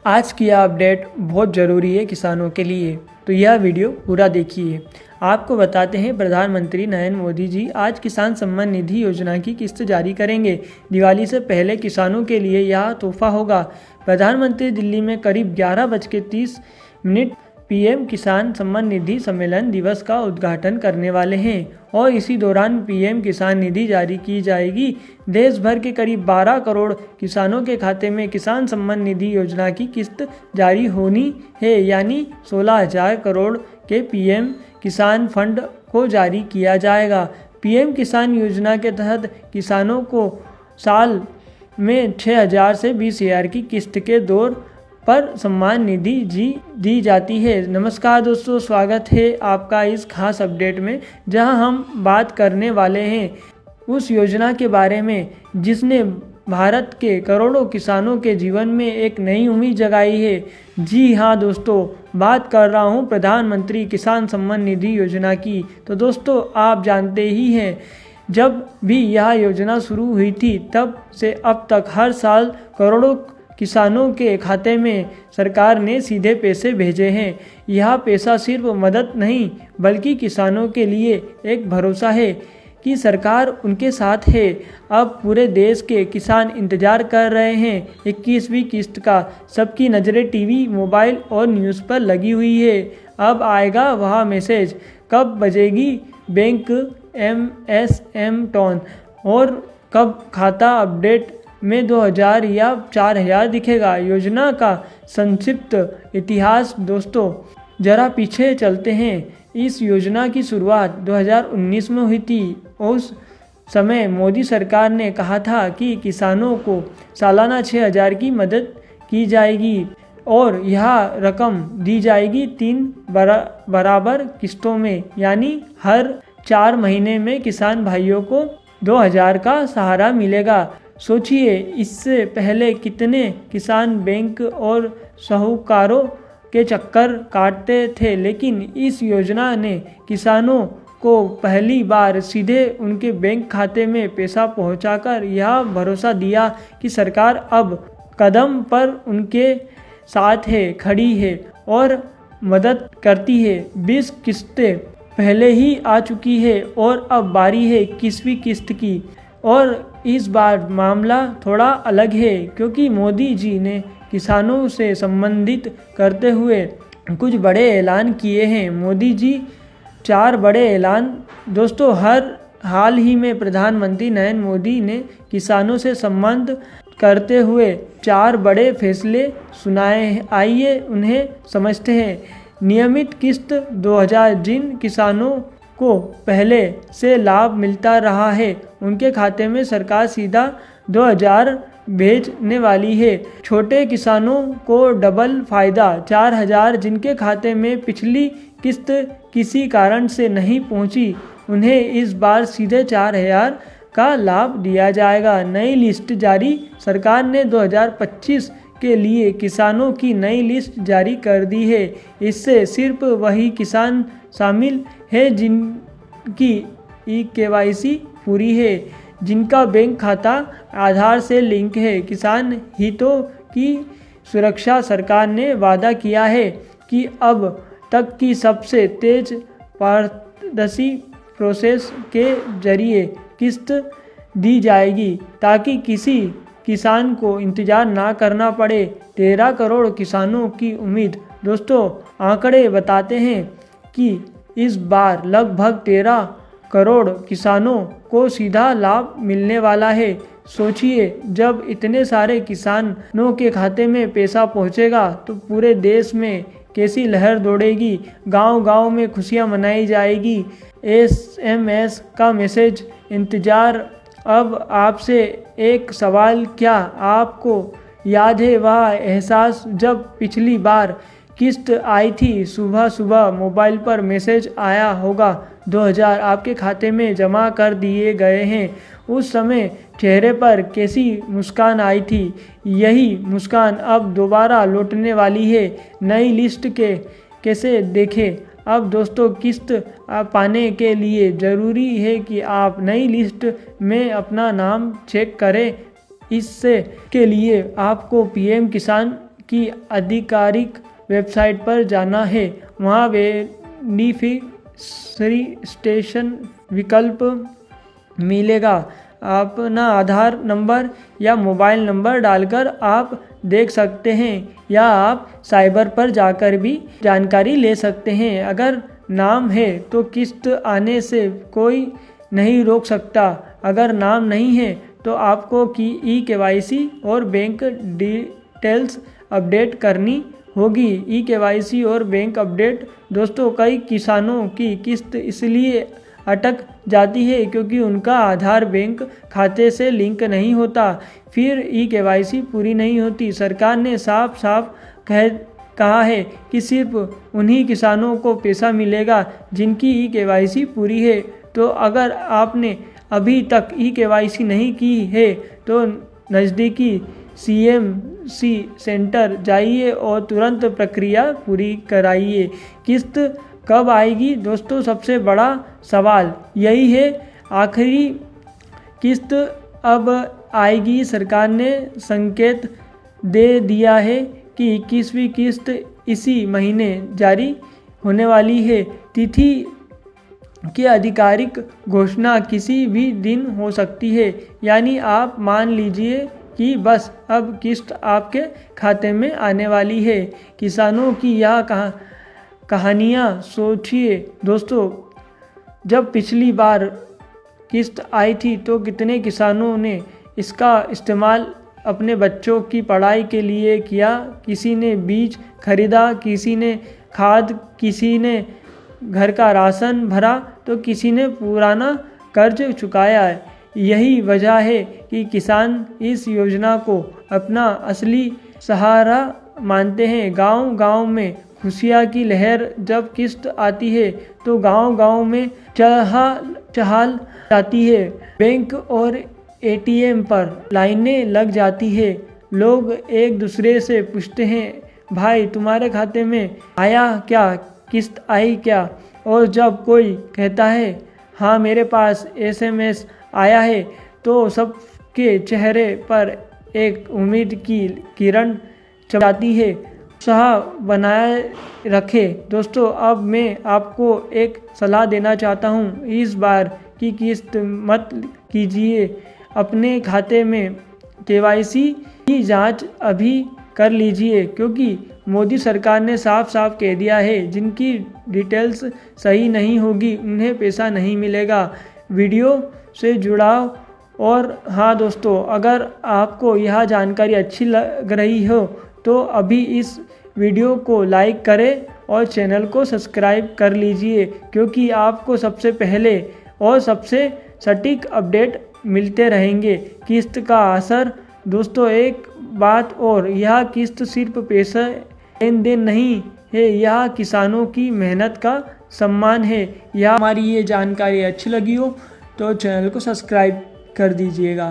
आज की यह अपडेट बहुत ज़रूरी है किसानों के लिए, तो यह वीडियो पूरा देखिए। आपको बताते हैं प्रधानमंत्री नरेंद्र मोदी जी आज किसान सम्मान निधि योजना की किस्त जारी करेंगे। दिवाली से पहले किसानों के लिए यह तोहफा होगा। प्रधानमंत्री दिल्ली में करीब 11:30 पीएम किसान सम्मान निधि सम्मेलन दिवस का उद्घाटन करने वाले हैं और इसी दौरान पीएम किसान निधि जारी की जाएगी। देश भर के करीब 12 करोड़ किसानों के खाते में किसान सम्मान निधि योजना की किस्त जारी होनी है, यानी 16,000 करोड़ के पीएम किसान फंड को जारी किया जाएगा। पीएम किसान योजना के तहत किसानों को साल में 6,000 से 20,000 की किस्त के दौर पर सम्मान निधि दी जाती है। नमस्कार दोस्तों, स्वागत है आपका इस खास अपडेट में, जहां हम बात करने वाले हैं उस योजना के बारे में जिसने भारत के करोड़ों किसानों के जीवन में एक नई उम्मीद जगाई है। जी हाँ दोस्तों, बात कर रहा हूं प्रधानमंत्री किसान सम्मान निधि योजना की। तो दोस्तों, आप जानते ही हैं, जब भी यह योजना शुरू हुई थी तब से अब तक हर साल करोड़ों किसानों के खाते में सरकार ने सीधे पैसे भेजे हैं। यह पैसा सिर्फ मदद नहीं बल्कि किसानों के लिए एक भरोसा है कि सरकार उनके साथ है। अब पूरे देश के किसान इंतजार कर रहे हैं 21वीं किस्त का। सबकी नज़रें टीवी, मोबाइल और न्यूज़ पर लगी हुई है। अब आएगा वह मैसेज, कब बजेगी बैंक एमएसएम टोन और कब खाता अपडेट में 2,000 या 4,000 दिखेगा। योजना का संक्षिप्त इतिहास दोस्तों, जरा पीछे चलते हैं। इस योजना की शुरुआत 2019 में हुई थी। उस समय मोदी सरकार ने कहा था कि किसानों को सालाना 6,000 की मदद की जाएगी और यह रकम दी जाएगी 3 बराबर किस्तों में, यानी हर 4 महीने में किसान भाइयों को 2,000 का सहारा मिलेगा। सोचिए, इससे पहले कितने किसान बैंक और साहूकारों के चक्कर काटते थे, लेकिन इस योजना ने किसानों को पहली बार सीधे उनके बैंक खाते में पैसा पहुंचाकर यह भरोसा दिया कि सरकार अब कदम पर उनके साथ है, खड़ी है और मदद करती है। 20 किस्तें पहले ही आ चुकी है और अब बारी है 21वीं किस्त की। और इस बार मामला थोड़ा अलग है क्योंकि मोदी जी ने किसानों से संबंधित करते हुए कुछ बड़े ऐलान किए हैं। मोदी जी 4 बड़े ऐलान दोस्तों, हाल ही में प्रधानमंत्री नरेंद्र मोदी ने किसानों से संबंध करते हुए 4 बड़े फैसले सुनाए हैं। आइए उन्हें समझते हैं। नियमित किस्त 2,000, जिन किसानों को पहले से लाभ मिलता रहा है उनके खाते में सरकार सीधा 2,000 भेजने वाली है। छोटे किसानों को डबल फायदा 4,000, जिनके खाते में पिछली किस्त किसी कारण से नहीं पहुंची उन्हें इस बार सीधे 4,000 का लाभ दिया जाएगा। नई लिस्ट जारी, सरकार ने 2025 के लिए किसानों की नई लिस्ट जारी कर दी है। इससे सिर्फ वही किसान शामिल है जिनकी KYC पूरी है, जिनका बैंक खाता आधार से लिंक है। किसान हितों की सुरक्षा, सरकार ने वादा किया है कि अब तक की सबसे तेज पारदर्शी प्रोसेस के जरिए किस्त दी जाएगी ताकि किसी किसान को इंतजार ना करना पड़े। 13 करोड़ किसानों की उम्मीद दोस्तों, आंकड़े बताते हैं कि इस बार लगभग 13 करोड़ किसानों को सीधा लाभ मिलने वाला है। सोचिए, जब इतने सारे किसानों के खाते में पैसा पहुंचेगा तो पूरे देश में कैसी लहर दौड़ेगी। गांव-गांव में खुशियां मनाई जाएगी। SMS का मैसेज इंतजार। अब आपसे एक सवाल, क्या आपको याद है वह एहसास जब पिछली बार किस्त आई थी? सुबह सुबह मोबाइल पर मैसेज आया होगा, 2,000 आपके खाते में जमा कर दिए गए हैं। उस समय चेहरे पर कैसी मुस्कान आई थी। यही मुस्कान अब दोबारा लौटने वाली है। नई लिस्ट के कैसे देखें? अब दोस्तों, किस्त पाने के लिए ज़रूरी है कि आप नई लिस्ट में अपना नाम चेक करें। इससे के लिए आपको पीएम किसान की आधिकारिक वेबसाइट पर जाना है। वहाँ बेनिफिशियरी विकल्प मिलेगा। अपना आधार नंबर या मोबाइल नंबर डालकर आप देख सकते हैं या आप साइबर पर जाकर भी जानकारी ले सकते हैं। अगर नाम है तो किस्त आने से कोई नहीं रोक सकता। अगर नाम नहीं है तो आपको ई-केवाईसी और बैंक डिटेल्स अपडेट करनी होगी। ई-केवाईसी और बैंक अपडेट दोस्तों, कई किसानों की किस्त इसलिए अटक जाती है क्योंकि उनका आधार बैंक खाते से लिंक नहीं होता, फिर ई-केवाईसी पूरी नहीं होती। सरकार ने साफ साफ कहा है कि सिर्फ उन्हीं किसानों को पैसा मिलेगा जिनकी ई-केवाईसी पूरी है। तो अगर आपने अभी तक ई-केवाईसी नहीं की है तो नज़दीकी CMC सेंटर जाइए और तुरंत प्रक्रिया पूरी कराइए। किस्त कब आएगी दोस्तों, सबसे बड़ा सवाल यही है। आखिरी किस्त अब आएगी। सरकार ने संकेत दे दिया है कि 21वीं किस्त इसी महीने जारी होने वाली है। तिथि की आधिकारिक घोषणा किसी भी दिन हो सकती है। यानी आप मान लीजिए कि बस अब किस्त आपके खाते में आने वाली है। किसानों की यह कहानियाँ सोचिए दोस्तों, जब पिछली बार किस्त आई थी तो कितने किसानों ने इसका इस्तेमाल अपने बच्चों की पढ़ाई के लिए किया। किसी ने बीज खरीदा, किसी ने खाद, किसी ने घर का राशन भरा तो किसी ने पुराना कर्ज चुकाया है। यही वजह है कि किसान इस योजना को अपना असली सहारा मानते हैं। गांव-गांव में खुशियाँ की लहर जब किस्त आती है तो गांव-गांव में चहल जाती है। बैंक और ATM पर लाइनें लग जाती है। लोग एक दूसरे से पूछते हैं, भाई तुम्हारे खाते में आया क्या, किस्त आई क्या? और जब कोई कहता है हाँ मेरे पास SMS आया है तो सबके चेहरे पर एक उम्मीद की किरण चमकती है। उत्साह बनाए रखे दोस्तों। अब मैं आपको एक सलाह देना चाहता हूँ, इस बार की किस्त मत कीजिए। अपने खाते में KYC की जांच अभी कर लीजिए, क्योंकि मोदी सरकार ने साफ साफ कह दिया है जिनकी डिटेल्स सही नहीं होगी उन्हें पैसा नहीं मिलेगा। वीडियो से जुड़ाव। और हाँ दोस्तों, अगर आपको यह जानकारी अच्छी लग रही हो तो अभी इस वीडियो को लाइक करें और चैनल को सब्सक्राइब कर लीजिए, क्योंकि आपको सबसे पहले और सबसे सटीक अपडेट मिलते रहेंगे। किस्त का असर दोस्तों, एक बात और, यह किस्त सिर्फ पैसा लेन देन नहीं है, यह किसानों की मेहनत का सम्मान है। यह हमारी ये जानकारी अच्छी लगी हो तो चैनल को सब्सक्राइब कर दीजिएगा।